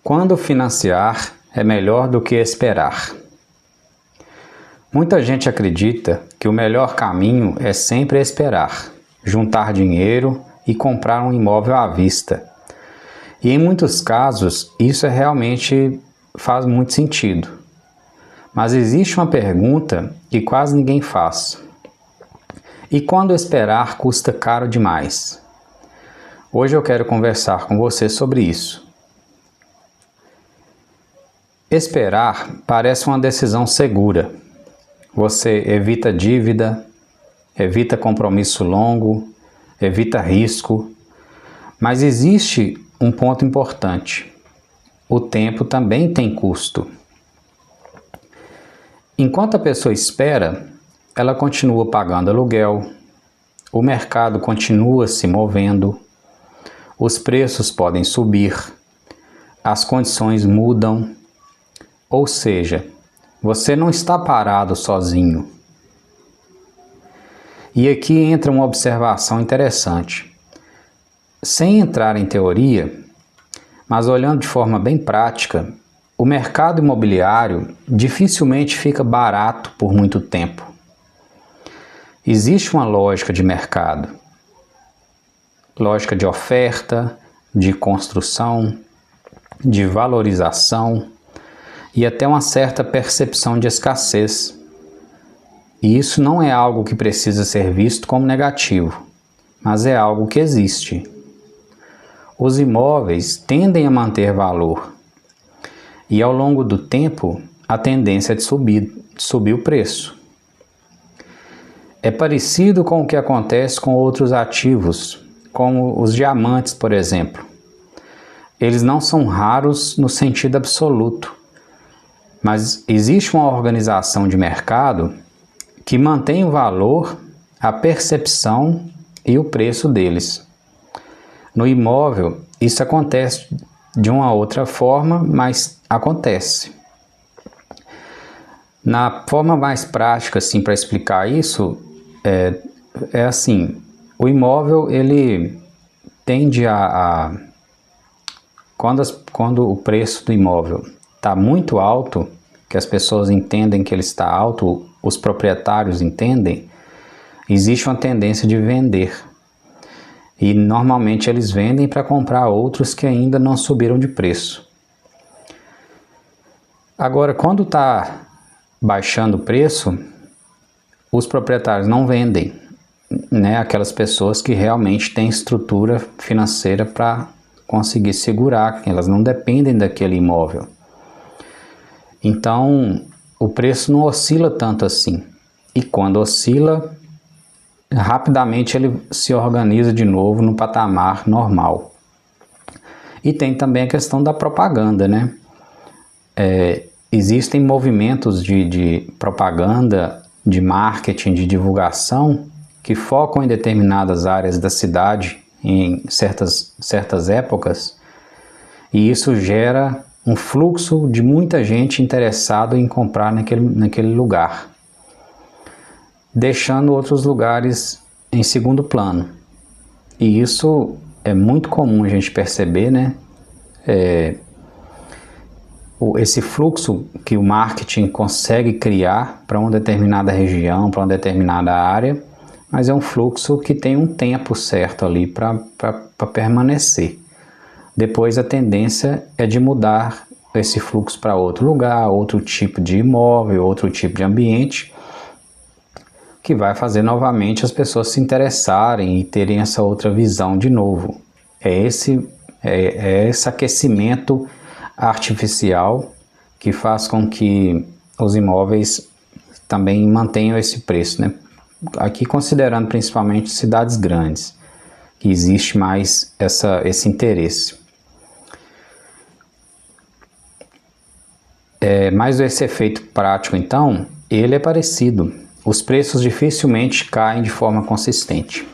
Quando financiar é melhor do que esperar. Muita gente acredita que o melhor caminho é sempre esperar, juntar dinheiro e comprar um imóvel à vista. E em muitos casos isso realmente faz muito sentido. Mas existe uma pergunta que quase ninguém faz. E quando esperar custa caro demais? Hoje eu quero conversar com você sobre isso. Esperar parece uma decisão segura. Você evita dívida, evita compromisso longo, evita risco. Mas existe um ponto importante. O tempo também tem custo. Enquanto a pessoa espera, ela continua pagando aluguel, o mercado continua se movendo, os preços podem subir, as condições mudam. Ou seja, você não está parado sozinho. E aqui entra uma observação interessante. Sem entrar em teoria, mas olhando de forma bem prática, o mercado imobiliário dificilmente fica barato por muito tempo. Existe uma lógica de mercado, lógica de oferta, de construção, de valorização, e até uma certa percepção de escassez. E isso não é algo que precisa ser visto como negativo, mas é algo que existe. Os imóveis tendem a manter valor, e ao longo do tempo a tendência é de subir o preço. É parecido com o que acontece com outros ativos, como os diamantes, por exemplo. Eles não são raros no sentido absoluto, mas existe uma organização de mercado que mantém o valor, a percepção e o preço deles. No imóvel, isso acontece de uma outra forma, mas acontece. Na forma mais prática, assim, para explicar isso, é assim, o imóvel, ele tende quando o preço do imóvel está muito alto, que as pessoas entendem que ele está alto, os proprietários entendem, existe uma tendência de vender. E normalmente eles vendem para comprar outros que ainda não subiram de preço. Agora, quando está baixando o preço, os proprietários não vendem, né? Aquelas pessoas que realmente têm estrutura financeira para conseguir segurar, elas não dependem daquele imóvel. Então, o preço não oscila tanto assim. E quando oscila, rapidamente ele se organiza de novo no patamar normal. E tem também a questão da propaganda, né? Existem movimentos de propaganda, de marketing, de divulgação, que focam em determinadas áreas da cidade, em certas épocas, e isso gera um fluxo de muita gente interessada em comprar naquele lugar, deixando outros lugares em segundo plano. E isso é muito comum a gente perceber, né? Esse fluxo que o marketing consegue criar para uma determinada região, para uma determinada área, mas é um fluxo que tem um tempo certo ali para permanecer. Depois a tendência é de mudar esse fluxo para outro lugar, outro tipo de imóvel, outro tipo de ambiente, que vai fazer novamente as pessoas se interessarem e terem essa outra visão de novo. É esse aquecimento artificial que faz com que os imóveis também mantenham esse preço, né? Aqui considerando principalmente cidades grandes, que existe mais esse interesse. Mas esse efeito prático, então, ele é parecido. Os preços dificilmente caem de forma consistente.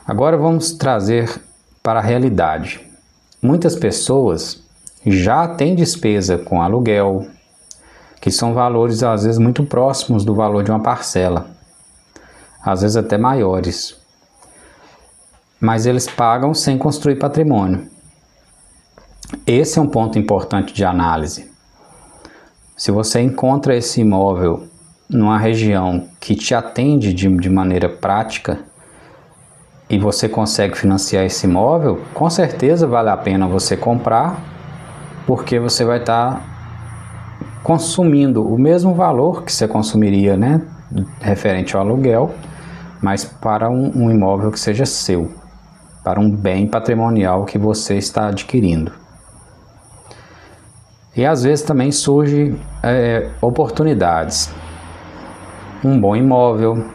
Agora vamos trazer para a realidade. Muitas pessoas já têm despesa com aluguel, que são valores às vezes muito próximos do valor de uma parcela, às vezes até maiores. Mas eles pagam sem construir patrimônio. esse é um ponto importante de análise. Se você encontra esse imóvel numa região que te atende de maneira prática e você consegue financiar esse imóvel, com certeza vale a pena você comprar, porque você vai estar consumindo o mesmo valor que você consumiria, né, referente ao aluguel, mas para um imóvel que seja seu, para um bem patrimonial que você está adquirindo. E às vezes também surgem oportunidades. Um bom imóvel,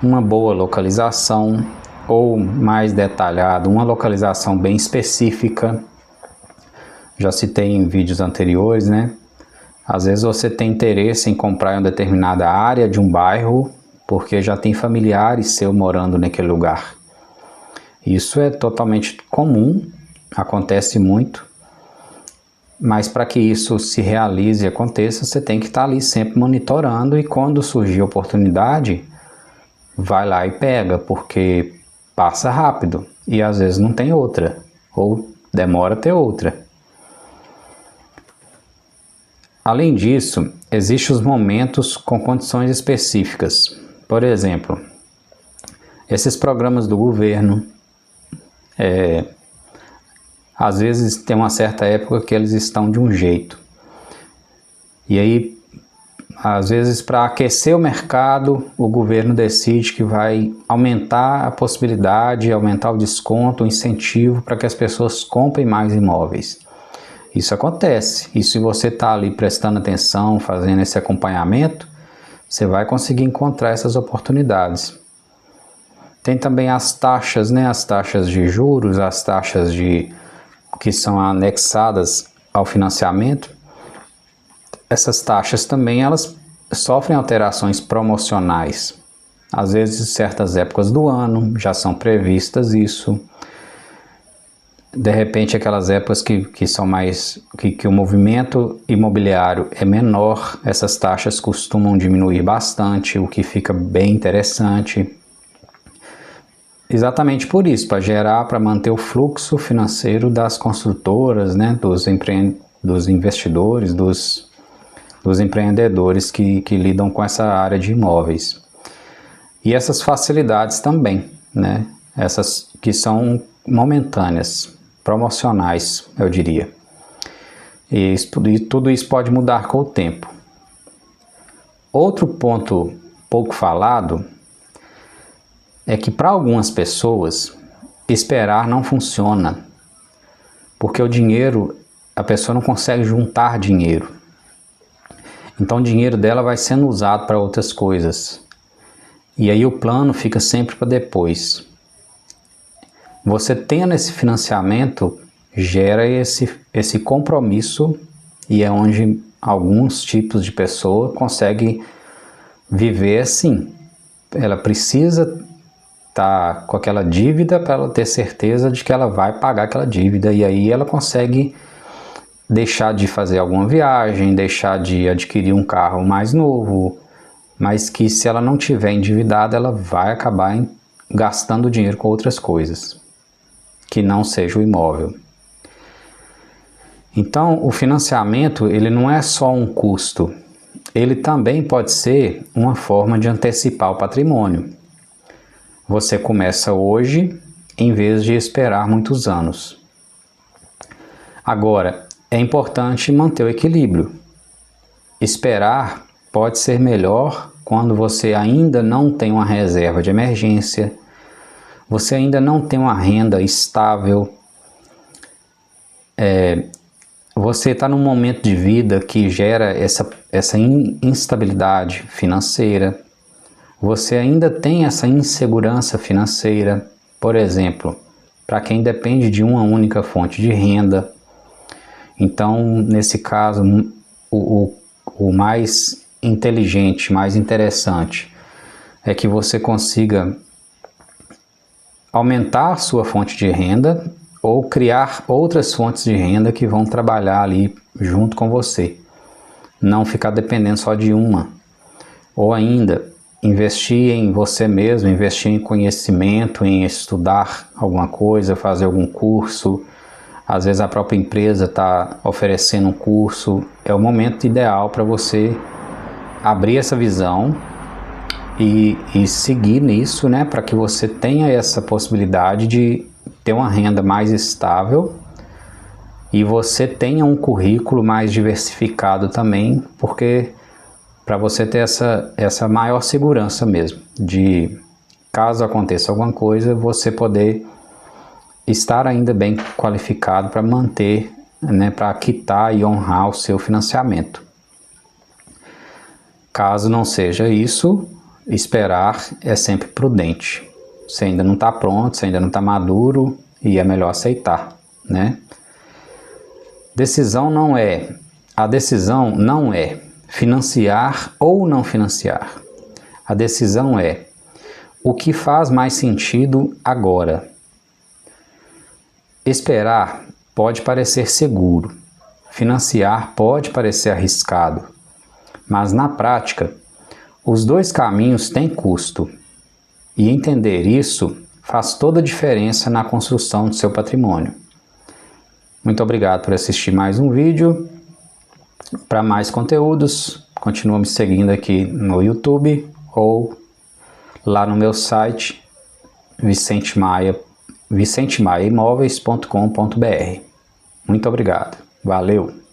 uma boa localização, ou mais detalhado, uma localização bem específica. Já citei em vídeos anteriores, né? Às vezes você tem interesse em comprar em uma determinada área de um bairro, porque já tem familiares seus morando naquele lugar. Isso é totalmente comum, acontece muito, mas para que isso se realize e aconteça, você tem que estar ali sempre monitorando, e quando surgir a oportunidade, vai lá e pega, porque passa rápido e às vezes não tem outra, ou demora a ter outra. Além disso, existem os momentos com condições específicas. Por exemplo, esses programas do governo, às vezes tem uma certa época que eles estão de um jeito. E aí, às vezes, para aquecer o mercado, o governo decide que vai aumentar a possibilidade, aumentar o desconto, o incentivo para que as pessoas comprem mais imóveis. Isso acontece, e se você está ali prestando atenção, fazendo esse acompanhamento, você vai conseguir encontrar essas oportunidades. Tem também as taxas, né? As taxas de juros, as taxas que são anexadas ao financiamento. Essas taxas também elas sofrem alterações promocionais. Às vezes, em certas épocas do ano, já são previstas isso. De repente, aquelas épocas que são mais, que o movimento imobiliário é menor, essas taxas costumam diminuir bastante, o que fica bem interessante. Exatamente por isso, para manter o fluxo financeiro das construtoras, né, dos investidores, dos empreendedores que lidam com essa área de imóveis. E essas facilidades também, né, essas que são momentâneas, promocionais, eu diria. E tudo isso pode mudar com o tempo. Outro ponto pouco falado é que para algumas pessoas esperar não funciona, porque o dinheiro, a pessoa não consegue juntar dinheiro. Então o dinheiro dela vai sendo usado para outras coisas. E aí o plano fica sempre para depois. Você tendo esse financiamento, gera esse compromisso, e é onde alguns tipos de pessoa conseguem viver assim. Ela precisa estar com aquela dívida para ela ter certeza de que ela vai pagar aquela dívida, e aí ela consegue deixar de fazer alguma viagem, deixar de adquirir um carro mais novo, mas que se ela não tiver endividada, ela vai acabar gastando dinheiro com outras coisas, que não seja o imóvel. Então, o financiamento, ele não é só um custo, ele também pode ser uma forma de antecipar o patrimônio. Você começa hoje, em vez de esperar muitos anos. Agora, é importante manter o equilíbrio. Esperar pode ser melhor quando você ainda não tem uma reserva de emergência, você ainda não tem uma renda estável, você está num momento de vida que gera essa instabilidade financeira, você ainda tem essa insegurança financeira, por exemplo, para quem depende de uma única fonte de renda. Então, nesse caso, o mais inteligente, mais interessante, é que você consiga aumentar a sua fonte de renda ou criar outras fontes de renda que vão trabalhar ali junto com você. Não ficar dependendo só de uma. Ou ainda, investir em você mesmo, investir em conhecimento, em estudar alguma coisa, fazer algum curso, às vezes a própria empresa está oferecendo um curso. É o momento ideal para você abrir essa visão e seguir nisso, né, para que você tenha essa possibilidade de ter uma renda mais estável e você tenha um currículo mais diversificado também, porque para você ter essa maior segurança mesmo, de caso aconteça alguma coisa, você poder estar ainda bem qualificado para manter, né, para quitar e honrar o seu financiamento. Caso não seja isso, esperar é sempre prudente. Você ainda não está pronto, você ainda não está maduro e é melhor aceitar, né? A decisão não é financiar ou não financiar. A decisão é o que faz mais sentido agora. Esperar pode parecer seguro, financiar pode parecer arriscado, mas na prática, os dois caminhos têm custo e entender isso faz toda a diferença na construção do seu patrimônio. Muito obrigado por assistir mais um vídeo. Para mais conteúdos, continua me seguindo aqui no YouTube ou lá no meu site vicentemayaimoveis.com.br. Muito obrigado. Valeu!